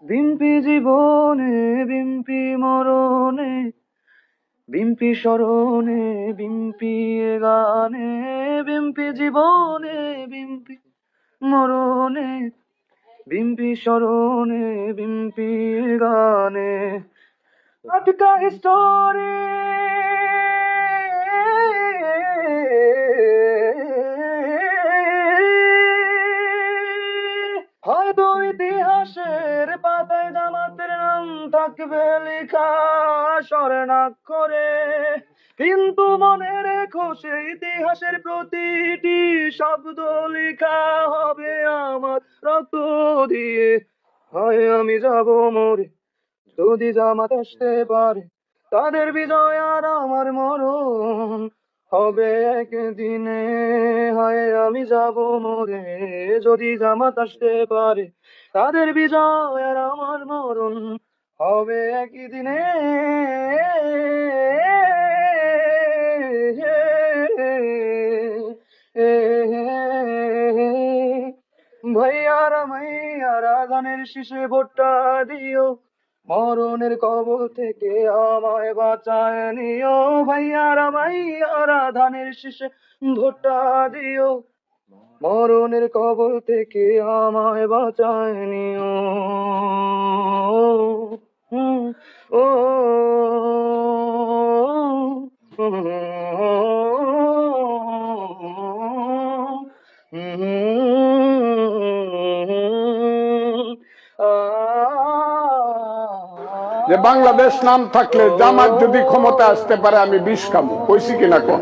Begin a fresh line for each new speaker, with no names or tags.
বিম্পি জীবনে বিম্পি মরণে, বিম্পি স্মরণে বিম্পি গানে, বিম্পি জীবনে বিম্পি মরণে, বিম্পি স্মরণে বিম্পি গানে। আটকা স্টোরি হয়তো ইতিহাসের পাতায় জামাতের নাম থাকবে লেখা স্বর্ণাক্ষরে, কিন্তু মনে রেখো সেই ইতিহাসের প্রতিটি শব্দ লেখা হবে আমার রক্ত দিয়ে। হয় আমি যাব মরে যদি জামাত আসতে পারে, তাদের বিজয় আর আমার মরণ হবে একদিনে। হয় আমি যাব মরে যদি জামাত আসতে পারে, তাদের বিজয় আর আমার মরণ হবে একদিনে। ভাইয়ারা মাইয়ারা ধানের শীষে ভোটটা দিও, মরণের কবল থেকে আমায় বাঁচায় নিও। ভাইয়ারা মাইয়ারা ধানের শীষে ভোটটা দিও, মরণের কবল থেকে আমায় বাঁচায় নিও। ও
যে বাংলাদেশ নাম থাকলে জামাত যদি ক্ষমতা আসতে পারে আমি বিষ খাবো, কইছি কিনা কোন?